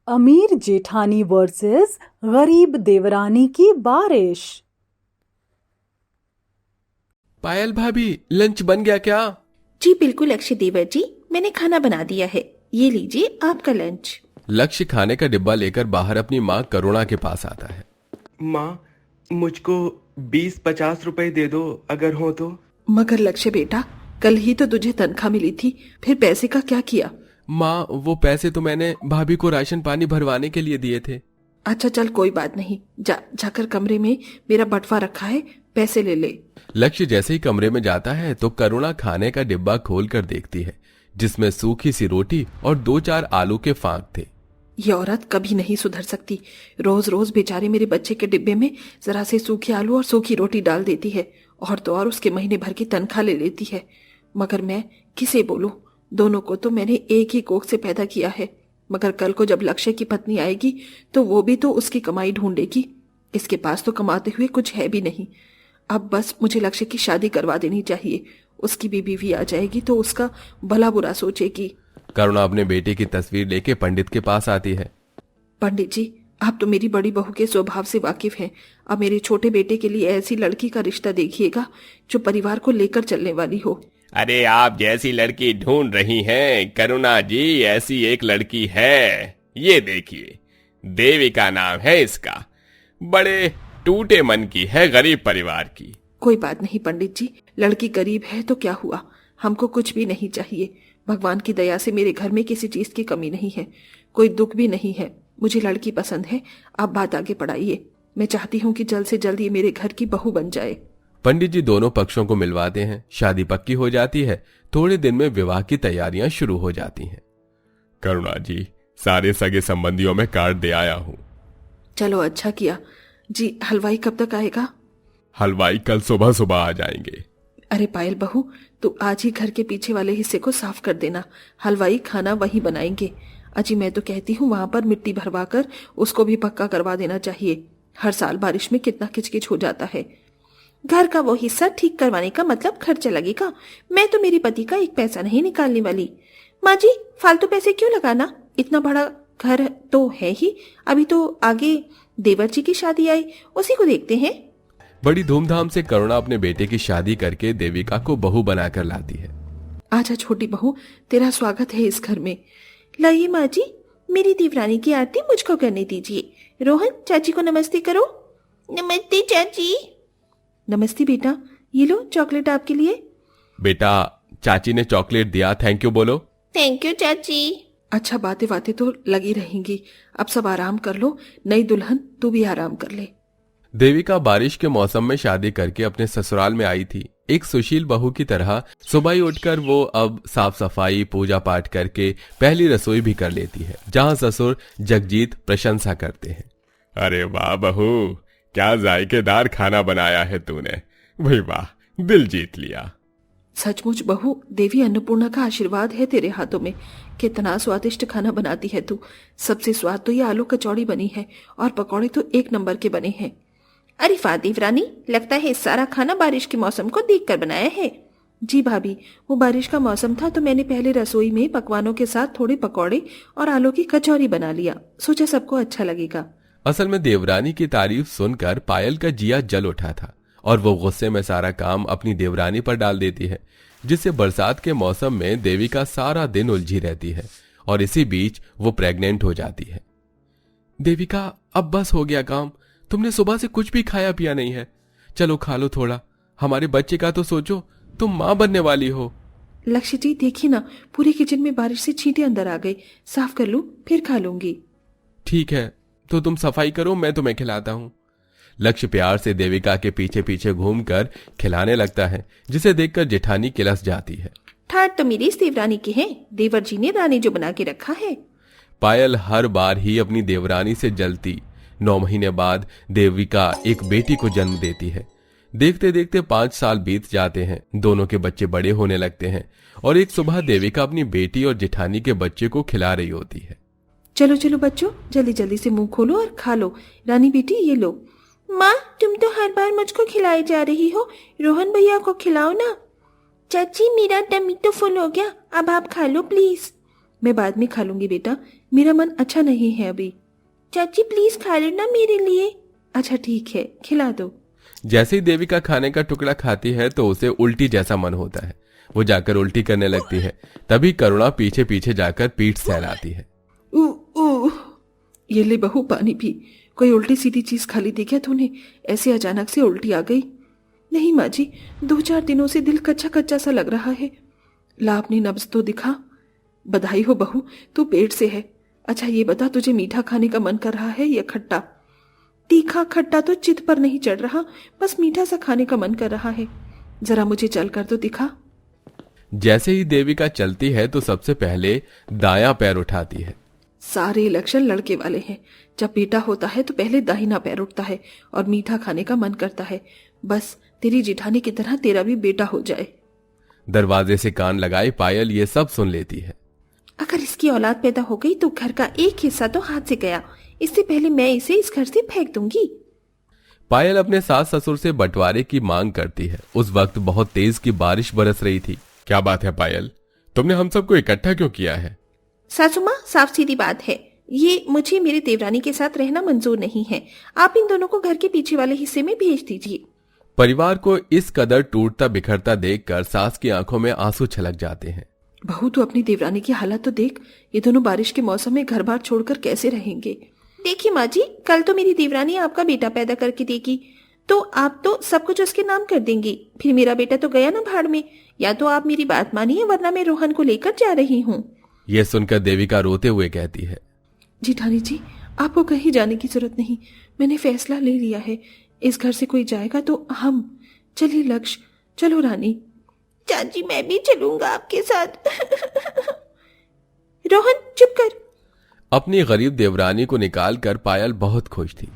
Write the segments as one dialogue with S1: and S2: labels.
S1: अमीर जेठानी वर्सेस गरीब देवरानी की बारिश।
S2: पायल भाभी, लंच बन गया क्या?
S3: जी बिल्कुल अक्षय देवर जी, मैंने खाना बना दिया है। ये लीजिए आपका लंच।
S2: लक्ष्य खाने का डिब्बा लेकर बाहर अपनी माँ करुणा के पास आता है।
S4: माँ, मुझको 20-50 रुपए दे दो अगर हो तो।
S3: मगर लक्ष्य बेटा, कल ही तो तुझे तनख्वाह मिली थी, फिर पैसे का क्या किया?
S2: माँ, वो पैसे तो मैंने भाभी को राशन पानी भरवाने के लिए दिए थे।
S3: अच्छा चल कोई बात नहीं, जाकर कमरे में मेरा बटवा रखा है, पैसे ले ले।
S2: लक्ष्य जैसे ही कमरे में जाता है तो करुणा खाने का डिब्बा खोल कर देखती है, जिसमें सूखी सी रोटी और 2-4 आलू के फांक थे।
S3: ये औरत कभी नहीं सुधर सकती। रोज रोज बेचारे मेरे बच्चे के डिब्बे में जरा से सूखे आलू और सूखी रोटी डाल देती है, और तो और उसके महीने भर की तनख्वाह ले लेती है। मगर मैं किसे बोलूं? दोनों को तो मैंने एक ही कोख से पैदा किया है। मगर कल को जब लक्ष्य की पत्नी आएगी तो वो भी तो उसकी कमाई ढूंढेगी। इसके पास तो कमाते हुए कुछ है भी नहीं। अब बस मुझे लक्ष्य की शादी करवा देनी चाहिए। उसकी भी बीवी आ जाएगी तो उसका भला बुरा सोचेगी।
S2: करुणा अपने बेटे की तस्वीर लेके पंडित के पास आती है।
S3: पंडित जी, आप तो मेरी बड़ी बहू के स्वभाव से वाकिफ हैं। अब मेरे छोटे बेटे के लिए ऐसी लड़की का रिश्ता देखिएगा जो परिवार को लेकर चलने वाली हो।
S5: अरे आप जैसी लड़की ढूंढ रही हैं करुणा जी, ऐसी एक लड़की है। ये देखिए, देविका नाम है इसका। बड़े टूटे मन की है, गरीब परिवार की।
S3: कोई बात नहीं पंडित जी, लड़की गरीब है तो क्या हुआ, हमको कुछ भी नहीं चाहिए। भगवान की दया से मेरे घर में किसी चीज की कमी नहीं है, कोई दुख भी नहीं है। मुझे लड़की पसंद है, आप बात आगे बढ़ाइए। मैं चाहती हूँ कि जल्द से जल्द ये मेरे घर की बहू बन जाए।
S2: पंडित जी दोनों पक्षों को मिलवाते हैं। शादी पक्की हो जाती है। थोड़े दिन में विवाह की तैयारियां शुरू हो जाती हैं।
S5: करुणा जी, सारे सगे संबंधियों में कार्ड दे आया हूँ।
S3: चलो अच्छा किया जी। हलवाई कब तक आएगा?
S5: हलवाई कल सुबह सुबह आ जाएंगे।
S3: अरे पायल बहू, तू आज ही घर के पीछे वाले हिस्से को साफ कर देना। हलवाई खाना वहीं बनाएंगे। अजी मैं तो कहती हूँ वहां पर मिट्टी भरवा कर उसको भी पक्का करवा देना चाहिए। हर साल बारिश में कितना किचकिच हो जाता है। घर का वो हिस्सा ठीक करवाने का मतलब खर्चा लगेगा। मैं तो मेरे पति का एक पैसा नहीं निकालने वाली। माँ जी, फालतू पैसे क्यों लगाना? इतना बड़ा घर तो है ही। अभी तो आगे देवर जी की शादी आई, उसी को देखते हैं।
S2: बड़ी धूमधाम से करुणा अपने बेटे की शादी करके देविका को बहू बनाकर लाती है।
S3: आजा छोटी बहू, तेरा स्वागत है इस घर में। लाइए माँ जी, मेरी देवरानी की आरती मुझको करने दीजिए। रोहन, चाची को नमस्ते करो। नमस्ते चाची। नमस्ते बेटा, ये लो चॉकलेट आपके लिए।
S2: बेटा, चाची ने चॉकलेट दिया, थैंक यू बोलो।
S3: थैंक यू चाची। अच्छा, बातें बातें तो लगी रहेंगी। अब सब आराम कर लो। नई दुल्हन, तू भी आराम कर ले।
S2: देविका बारिश के मौसम में शादी करके अपने ससुराल में आई थी। एक सुशील बहू की तरह सुबह ही उठकर वो अब साफ सफाई पूजा पाठ करके पहली रसोई भी कर लेती है, जहां ससुर जगजीत प्रशंसा करते हैं।
S5: अरे वाह बहू, क्या जायकेदार खाना बनाया है तूने। भाई वाह, दिल जीत लिया।
S3: सचमुच बहू, देवी अन्नपूर्णा का आशीर्वाद है तेरे हाथों में। कितना स्वादिष्ट खाना बनाती है तू। सबसे स्वाद तो ये आलू कचौड़ी बनी है, और पकौड़े तो एक नंबर के बने हैं। अरे वाह देवरानी, लगता है सारा खाना बारिश के मौसम को देखकर बनाया है। जी भाभी, वो बारिश का मौसम था तो मैंने पहले रसोई में पकवानों के साथ थोड़े पकौड़े और आलू की कचौरी बना लिया। सोचा सबको अच्छा लगेगा।
S2: असल में देवरानी की तारीफ सुनकर पायल का जिया जल उठा था, और वो गुस्से में सारा काम अपनी देवरानी पर डाल देती है, जिससे बरसात के मौसम में देविका सारा दिन उलझी रहती है, और इसी बीच वो प्रेग्नेंट हो जाती है। देविका, अब बस हो गया काम। तुमने सुबह से कुछ भी खाया पिया नहीं है। चलो खा लो थोड़ा। हमारे बच्चे का तो सोचो, तुम माँ बनने वाली हो।
S3: लक्ष्य जी देखिए ना, पूरे किचन में बारिश से छींटे अंदर आ गई। साफ कर लूं, फिर खा लूंगी।
S2: ठीक है, तो तुम सफाई करो, मैं तुम्हें खिलाता हूँ। लक्ष्य प्यार से देविका के पीछे पीछे घूमकर खिलाने लगता है, जिसे देखकर जेठानी किलस जाती है।
S3: ठाट तो मेरी इस देवरानी की है, देवर जी ने रानी जो बना के रखा है।
S2: पायल हर बार ही अपनी देवरानी से जलती। 9 महीने बाद देविका एक बेटी को जन्म देती है। देखते देखते 5 साल बीत जाते हैं। दोनों के बच्चे बड़े होने लगते हैं, और एक सुबह देविका अपनी बेटी और जेठानी के बच्चे को खिला रही होती है।
S3: चलो चलो बच्चों, जल्दी जल्दी से मुंह खोलो और खा लो। रानी बेटी ये लो। माँ, तुम तो हर बार मुझको खिलाई जा रही हो, रोहन भैया को खिलाओ ना। चाची, मेरा टमी तो फुल हो गया, अब आप खा लो प्लीज। मैं बाद में खा लूंगी बेटा, मेरा मन अच्छा नहीं है अभी। चाची प्लीज खा लेना मेरे लिए। अच्छा ठीक है, खिला दो।
S2: जैसे ही देविका खाने का टुकड़ा खाती है तो उसे उल्टी जैसा मन होता है। वो जाकर उल्टी करने लगती है। तभी करुणा पीछे पीछे जाकर पीठ सहलाती है।
S3: ये ले बहू पानी पी। कोई उल्टी सीधी चीज खा ली थी क्या तूने? ऐसे अचानक से उल्टी आ गई? नहीं माँ जी, 2-4 दिनों से दिल कच्चा कच्चा सा लग रहा है। ला अपनी नब्ज तो दिखा। बधाई हो बहू, तू पेट से है। अच्छा ये बता, तुझे मीठा खाने का मन कर रहा है या खट्टा? तीखा खट्टा तो चित पर नहीं चढ़ रहा, बस मीठा सा खाने का मन कर रहा है। जरा मुझे चल कर तो दिखा।
S2: जैसे ही देविका चलती है तो सबसे पहले दायां पैर उठाती है।
S3: सारे लक्षण लड़के वाले हैं। जब बेटा होता है तो पहले दाहिना पैर उठता है और मीठा खाने का मन करता है। बस तेरी जिठानी की तरह तेरा भी बेटा हो जाए।
S2: दरवाजे से कान लगाए पायल ये सब सुन लेती है।
S3: अगर इसकी औलाद पैदा हो गई तो घर का एक हिस्सा तो हाथ से गया। इससे पहले मैं इसे इस घर से फेंक दूंगी।
S2: पायल अपने सास ससुर से बंटवारे की मांग करती है। उस वक्त बहुत तेज की बारिश बरस रही थी। क्या बात है पायल, तुमने हम सबको इकट्ठा क्यों किया है?
S3: सासू माँ, साफ सीधी बात है, ये मुझे मेरे देवरानी के साथ रहना मंजूर नहीं है। आप इन दोनों को घर के पीछे वाले हिस्से में भेज दीजिए।
S2: परिवार को इस कदर टूटता बिखरता देखकर सास की आंखों में आंसू छलक जाते हैं।
S3: बहू तू अपनी देवरानी की हालत तो देख। ये दोनों बारिश के मौसम में घर बार छोड़कर कैसे रहेंगे? देखिए माँ जी, कल तो मेरी देवरानी आपका बेटा पैदा करके देगी, तो आप तो सब कुछ उसके नाम कर देंगी। फिर मेरा बेटा तो गया ना भाड़ में। या तो आप मेरी बात मानिए, वरना मैं रोहन को लेकर जा रही हूँ।
S2: यह सुनकर देविका रोते हुए कहती है,
S3: जिठानी जी, आपको कहीं जाने की जरूरत नहीं। मैंने फैसला ले लिया है। इस घर से कोई जाएगा तो हम। चलिए लक्ष्य, चलो रानी। चाची मैं भी चलूंगा आपके साथ। रोहन चुप कर।
S2: अपनी गरीब देवरानी को निकालकर पायल बहुत खुश थी,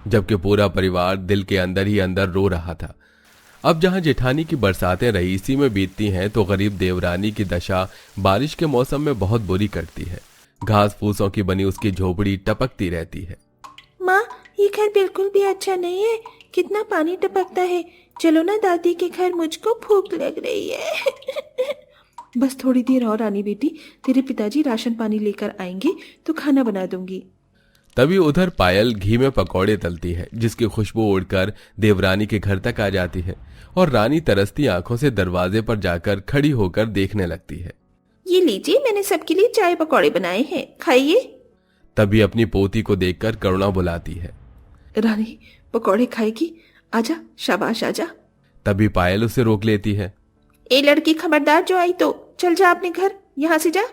S2: जबकि पूरा परिवार दिल के अंदर ही अंदर रो रहा था। अब जहां जेठानी की बरसातें रईसी में बीतती हैं तो गरीब देवरानी की दशा बारिश के मौसम में बहुत बुरी कटती है। घास फूसों की बनी उसकी झोपड़ी टपकती रहती है।
S3: माँ, ये घर बिल्कुल भी अच्छा नहीं है। कितना पानी टपकता है। चलो ना दादी के घर, मुझको भूख लग रही है। बस थोड़ी देर और रानी बेटी, तेरे पिताजी राशन पानी लेकर आएंगे तो खाना बना दूंगी।
S2: तभी उधर पायल घी में पकौड़े तलती है, जिसकी खुशबू उड़कर देवरानी के घर तक आ जाती है और रानी तरसती आंखों से दरवाजे पर जाकर खड़ी होकर देखने लगती है।
S3: ये लीजिए, मैंने सबके लिए चाय पकौड़े बनाए हैं, खाइए।
S2: तभी अपनी पोती को देखकर करुणा बुलाती है।
S3: रानी पकौड़े खाएगी? आजा, शाबाश आजा।
S2: तभी पायल उसे रोक लेती है।
S3: ए लड़की खबरदार, जो आई तो चल जा अपने घर, यहाँ से जा।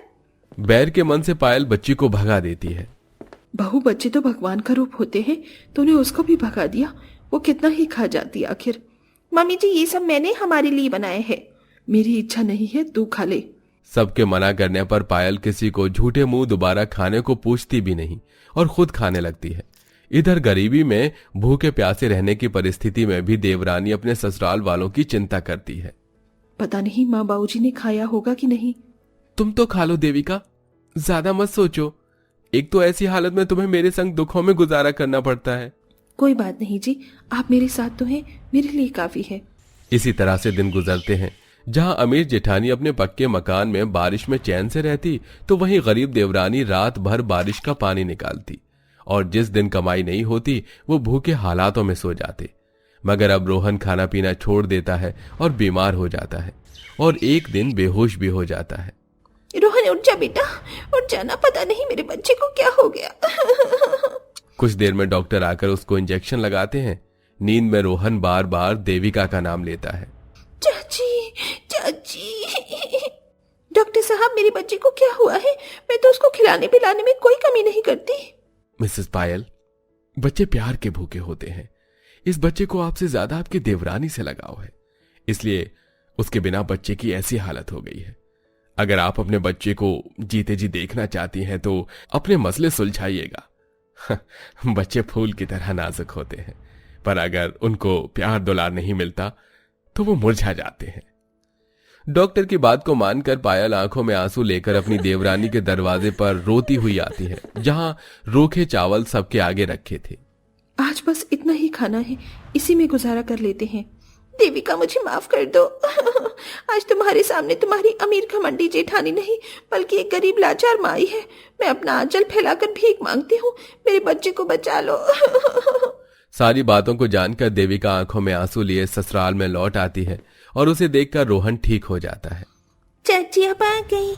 S2: बैर के मन से पायल बच्ची को भगा देती है।
S3: बहू, बच्चे तो भगवान का रूप होते हैं, तूने उसको भी भगा दिया। वो कितना ही खा जाती आखिर। मम्मी जी, ये सब मैंने हमारे लिए बनाए हैं। मेरी इच्छा नहीं है, तू खा ले।
S2: सबके मना करने पर पायल किसी को झूठे मुंह दोबारा खाने को पूछती भी नहीं और खुद खाने लगती है। इधर गरीबी में भूखे प्यासे रहने की परिस्थिति में भी देवरानी अपने ससुराल वालों की चिंता करती है।
S3: पता नहीं माँ बाबूजी ने खाया होगा कि नहीं।
S2: तुम तो खा लो देविका, ज्यादा मत सोचो। एक तो ऐसी हालत में तुम्हें मेरे संग दुखों में गुजारा करना पड़ता है।
S3: कोई बात नहीं जी, आप मेरे साथ तो हैं, मेरे लिए काफी है।
S2: इसी तरह से दिन गुजरते हैं। जहां अमीर जेठानी अपने पक्के मकान में बारिश में चैन से रहती, तो वहीं गरीब देवरानी रात भर बारिश का पानी निकालती और जिस दिन कमाई नहीं होती वो भूखे हालातों में सो जाते। मगर अब रोहन खाना पीना छोड़ देता है और बीमार हो जाता है और एक दिन बेहोश भी हो जाता है।
S3: रोहन उठ जा बेटा, उठ जाना। पता नहीं मेरे बच्चे को क्या हो गया।
S2: कुछ देर में डॉक्टर आकर उसको इंजेक्शन लगाते हैं। नींद में रोहन बार बार देविका का नाम लेता है।
S3: चाची, चाची। डॉक्टर साहब, मेरे बच्चे को क्या हुआ है? मैं तो उसको खिलाने पिलाने में कोई कमी नहीं करती।
S2: मिसेस पायल, बच्चे प्यार के भूखे होते हैं। इस बच्चे को आपसे ज्यादा आपकी देवरानी से लगाव है, इसलिए उसके बिना बच्चे की ऐसी हालत हो गई है। अगर आप अपने बच्चे को जीते जी देखना चाहती हैं तो अपने मसले सुलझाइएगा। बच्चे फूल की तरह नाजुक होते हैं, पर अगर उनको प्यार दुलार नहीं मिलता तो वो मुरझा जाते हैं। डॉक्टर की बात को मानकर पायल आंखों में आंसू लेकर अपनी देवरानी के दरवाजे पर रोती हुई आती है, जहां रोखे चावल सबके आगे रखे थे।
S3: आज बस इतना ही खाना है, इसी में गुजारा कर लेते हैं। देविका मुझे माफ कर दो। आज तुम्हारे सामने तुम्हारी अमीर घमंडी जेठानी नहीं बल्कि एक गरीब लाचार माई है। मैं अपना आंचल फैलाकर भीख मांगती हूँ, मेरे बच्चे को बचा लो।
S2: सारी बातों को जानकर देविका आंखों में आंसू लिए ससुराल में लौट आती है और उसे देखकर रोहन ठीक हो जाता है।
S3: चाची अब आ गई।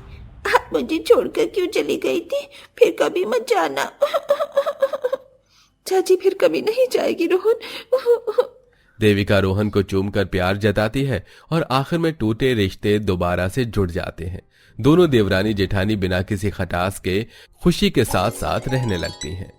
S3: आप मुझे छोड़कर क्यों चली गई थी? फिर कभी मत जाना। चाची फिर कभी नहीं जाएगी रोहन।
S2: देविका रोहन को चूमकर प्यार जताती है और आखिर में टूटे रिश्ते दोबारा से जुड़ जाते हैं। दोनों देवरानी जेठानी बिना किसी खटास के खुशी के साथ साथ रहने लगती हैं।